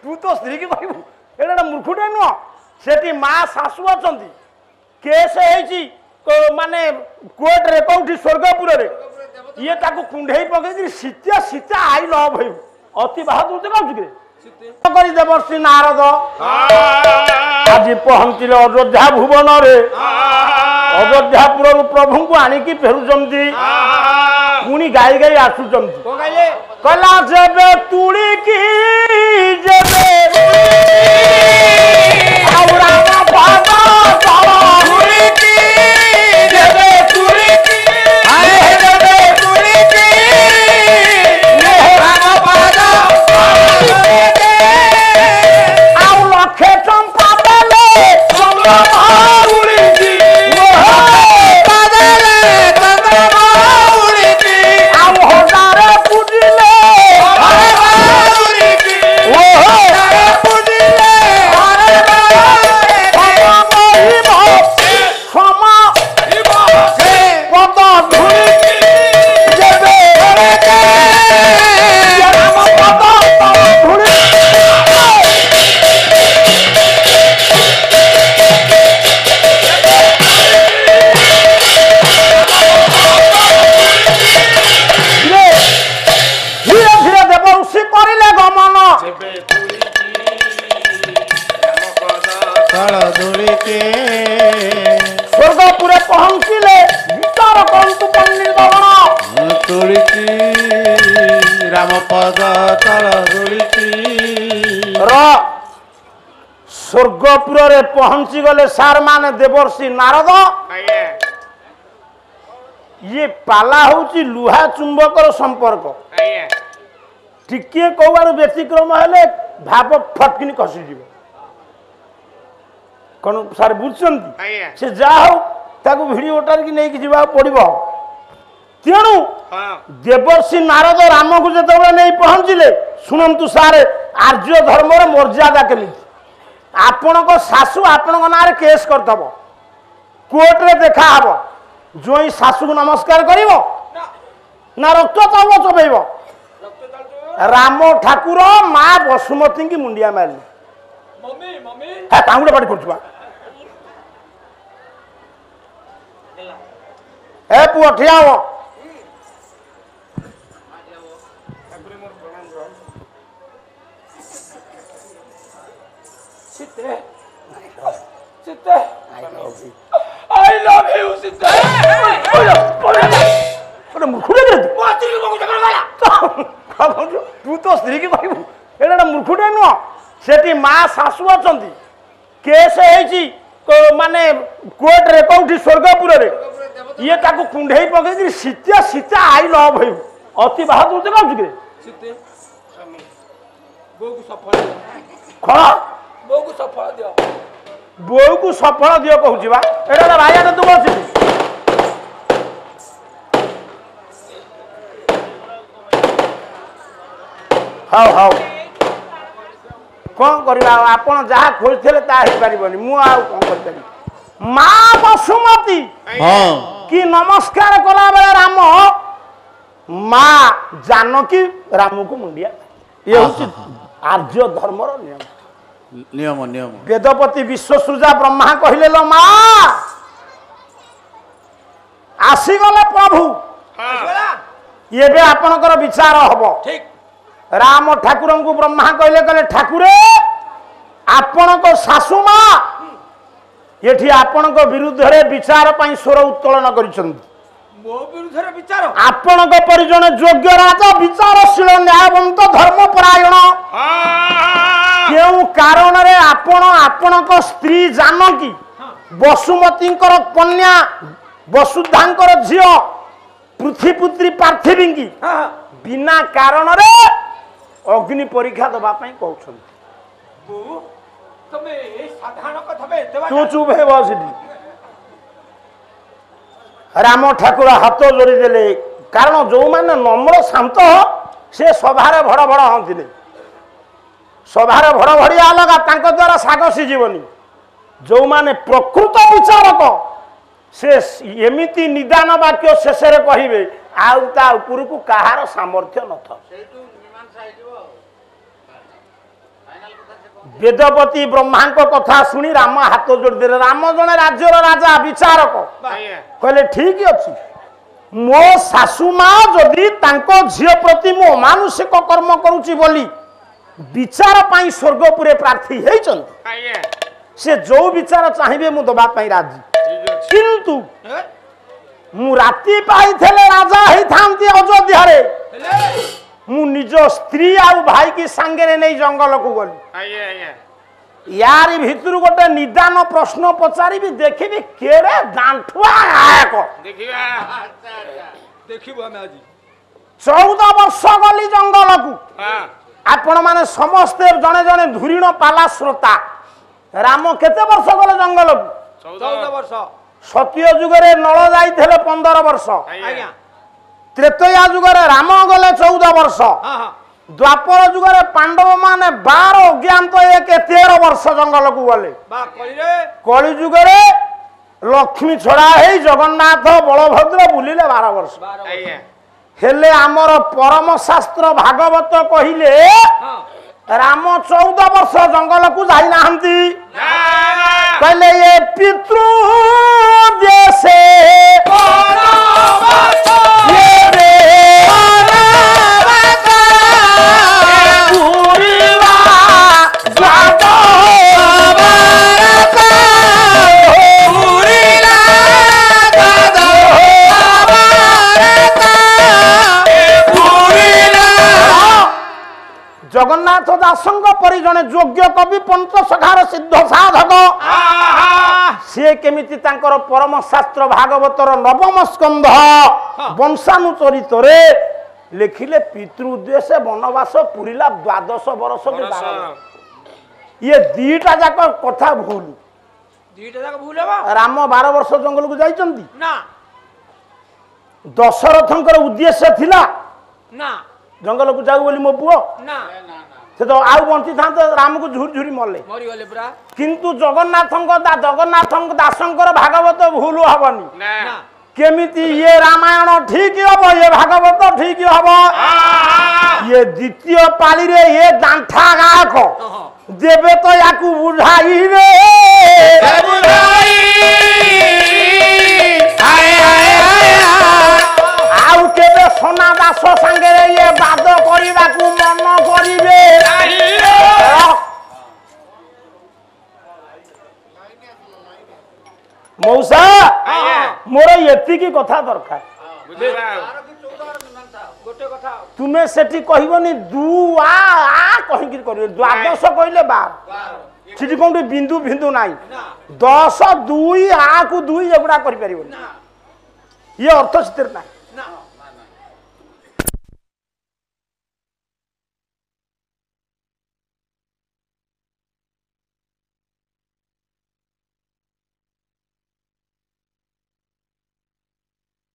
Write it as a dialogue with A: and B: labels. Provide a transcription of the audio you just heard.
A: तू तो स्त्री की कहबू एटा मूर्खुटे नुह से माँ शाशु अच्छा केस माने कोर्ट रे कौटी स्वर्गपुर ये कुंडे पकड़ सीता सीता आई लव हो अति बाहादुर कहूँ कि देवर्षि नारद आज पहुंचले अयोध्या भुवन रे अयोध्यापुर प्रभु को आणिकी फेरुचंती पुणी गाई गाई आसुचंती कला जेबे तुड़ी की जेबे स्वर्गपुरे पहुंचले विचार कंतु पंडित
B: रामपद तल
A: स्वर्गपुर रे पहुंची गले सार माने देवर्षि नारद ये पाला होची लुहा चुंबकर संपर्क टिके कौबार व्यतिक्रम हेले भाव फटकिनी खसी जीव कौन सार बुझुं से जा हो ताकू भिड़ोटार की नहीं जा पड़ो तेणु देवर्षि नारद राम को जो नहीं पहुंचले शुणु सार आर्य धर्म मर्यादा केमी आपण को शाशु आपण ना केस करदब कोर्ट रे देखा हब जो शाशु को नमस्कार कर ना रक्त चाउल चबेब राम ठाकुर माँ बसुमती की मुंडिया मारली कांगुड़ा पाटी कर पुआ ठिया हो तू तो स्त्री की कहबू एटा मूर्खुटे नुह से माँ शाशु अच्छा केस माने कोर्ट रे कौटी स्वर्गपुर ये कुंडे पकड़ सीता सीता आई लव हो अति बाहादुर कहूँ कि बो को सफल दियो कहूँ भाइया तू बस हाँ हाँ कौन करवा आपण जहाँ खोजते तार कौन कर माँ बसुमती कि नमस्कार कला बेला राम माँ जानकी राम को मुंडिया ये हूँ आर्य धर्म नियम
B: नियम नियम
A: वेदपति विश्वसृजा ब्रह्मा कहले लो माँ आसीगले प्रभु ये आपणकर विचार हम ठीक राम ठाकुर को ब्रह्मा कहले कहले ठाकुरे आपण को शाशु माँ ये आपण विरुद्ध विचार स्वर उत्तोलन कर आपण परिजन योग्य राजा विचारशील न्यायवंत धर्मपरायण क्यों कारण रे आपण स्त्री जानकी वसुमती कन्या वसुधांकर झील पृथ्वीपुत्री पार्थिवी की बिना कारण रे अग्नि परीक्षा दवाई कहते तू चुप है बस राम ठाकुर हाथ जोड़ी देले କାରଣ ଯେଉଁମାନେ ନମ୍ର ଶାନ୍ତ ସେ ସଭାରେ ଭଡ଼ ଭଡ଼ ହଅନ୍ତିନି। ସଭାରେ ଭଡ଼ ଭଡ଼ିଆ ଅଲଗା, ତାଙ୍କ ଦ୍ୱାରା ଶାଗ ସିଝିବନି। ଯେଉଁମାନେ ପ୍ରକୃତ ବିଚାରକ ସେ ଏମିତି ନିଦାନ ବାକ୍ୟ ଶେଷରେ କହିବେ ଆଉ ତା ଉପରକୁ କାହାର ସାମର୍ଥ୍ୟ ନଥାଉ। ବେଦପତି ବ୍ରହ୍ମାଙ୍କ କଥା ଶୁଣି ରାମ ହାତ ଯୋଡ଼ିଦେଲେ। ରାମ ଜଣେ ରାଜ୍ୟର ରାଜା, ବିଚାରକ। କହିଲେ ଠିକ ଅଛି, ମୋ ଶାଶୁ ମା ଯଦି ତାଙ୍କ ଝିଅ ପ୍ରତି ମୁଁ ଅମାନୁଷିକ କର୍ମ କରୁଛି ବୋଲି ବିଚାର ପାଇଁ ସ୍ୱର୍ଗପୁରେ ପ୍ରାର୍ଥୀ ହେଇଛନ୍ତି, ସେ ଯୋଉ ବିଚାର ଚାହିଁବେ ମୁଁ ଦେବା ପାଇଁ ରାଜି। କିନ୍ତୁ ମୁଁ ରାତି ପାଇଥିଲେ ରାଜା ହେଇଥାନ୍ତି ଅଯୋଧ୍ୟାରେ, ମୁଁ ନିଜ ସ୍ତ୍ରୀ ଆଉ ଭାଇ କି ସାଙ୍ଗରେ ନେଇ ଜଙ୍ଗଲକୁ ଗଲି। ୟାରି ଭିତରୁ ଗୋଟେ ନିଦାନ ପ୍ରଶ୍ନ ପଚାରିବି, ଦେଖିବି କେଡ଼େ ଦାଣ୍ଠୁଆ ଗାୟକ। 14 ବର୍ଷ ଗଲି ଜଙ୍ଗଲକୁ। ଆପଣ ମାନେ ସମସ୍ତେ ଜଣେ ଜଣେ ଧୁରିଣ ପାଲା ଶ୍ରୋତା। ରାମ କେତେ ବର୍ଷ ଗଲେ ଜଙ୍ଗଲକୁ?
C: 14 ବର୍ଷ।
A: ସତ୍ୟ ଯୁଗରେ ନଳ ଯାଇଥିଲେ 15 ବର୍ଷ। ତ୍ରେତୟା ଯୁଗରେ ରାମ ଗଲେ 14 ବର୍ଷ। ଦ୍ୱାପର ଯୁଗରେ ପାଣ୍ଡବ ମାନେ 12 ଅଜ୍ଞାତ 13 ବର୍ଷ ଜଙ୍ଗଲକୁ ଗଲେ। କଳି ଯୁଗରେ ଲକ୍ଷ୍ମୀ ଛଡା ହେଇ ଜଗନ୍ନାଥ ବଳଭଦ୍ର ବୁଲିଲେ 12 ବର୍ଷ। ହେଲେ ଆମର ପରମ ଶାସ୍ତ୍ର ଭାଗବତ କହିଲେ ରାମ 14 ବର୍ଷ ଜଙ୍ଗଲକୁ ଯାଇନାହାନ୍ତି। କହିଲେ ଏ ପିତୃ ଦେଶେ ଜଗନ୍ନାଥ ଦାସଙ୍କ ପରି ଜଣେ ଯୋଗ୍ୟ କବି ପଞ୍ଚସଖାର ସିଦ୍ଧ ସାଧକ, ସିଏ କେମିତି ତାଙ୍କର ପରମ ଶାସ୍ତ୍ର ଭାଗବତର 9ମ ସ୍କନ୍ଧ ବଂଶାନୁଚରିତରେ ଲେଖିଲେ ପିତୃ ଉଦ୍ଦେଶ୍ୟ ବନବାସ ପୁରିଲା 12 ବର୍ଷ କି 12 ବର୍ଷ। ଇଏ ଦିଟା ଯାକ କଥା ଭୁଲ। ରାମ 12 ବର୍ଷ ଜଙ୍ଗଲକୁ ଯାଇଛନ୍ତି
C: ନା?
A: ଦଶରଥଙ୍କର ଉଦ୍ଦେଶ୍ୟ ଥିଲା
C: ନା
A: ଜଙ୍ଗଲକୁ ଯାଉ ବୋଲି ମୋ ପୁଅ।
C: ନା
A: ସେ ତ ଆଉ ବଞ୍ଚିଥାନ୍ତେ, ରାମକୁ ଝୁରି ଝୁରି ମଲେ।
C: ମରିଗଲେ ପୁରା।
A: କିନ୍ତୁ ଜଗନ୍ନାଥ ଦାସଙ୍କର ଭାଗବତ ଭୁଲ ହବନି। କେମିତି ଇଏ ରାମାୟଣ ଠିକ ହବ, ଇଏ ଭାଗବତ ଠିକ ହବ। ଇଏ ଦ୍ୱିତୀୟ ପାଳିରେ ଇଏ ଦାଣ୍ଠା ଗାୟକ ଦେବେ ତ ୟାକୁ ବୁଝାଇବେ। ଆଉ କେବେ সোনা দাস সাଙ୍ଗରେ ଇଏ ବାଦ କରିବାକୁ ମନ କରିବେ। ମଉସା ମୋର ଏତିକି କଥା ଦରକାର। ତୁମେ ସେଠି କହିବନି ଦୁ ଆ କହିକି କରିବ, 12 କହିଲେ 12। ସେଠି କୋଉଠି ବିନ୍ଦୁ ବିନ୍ଦୁ ନାହିଁ। 10 2 ଆ କୁ 2 ଏଗୁଡା କରିପାରିବନି। ଇଏ ଅର୍ଥ ସେଥିରେ ନାହିଁ।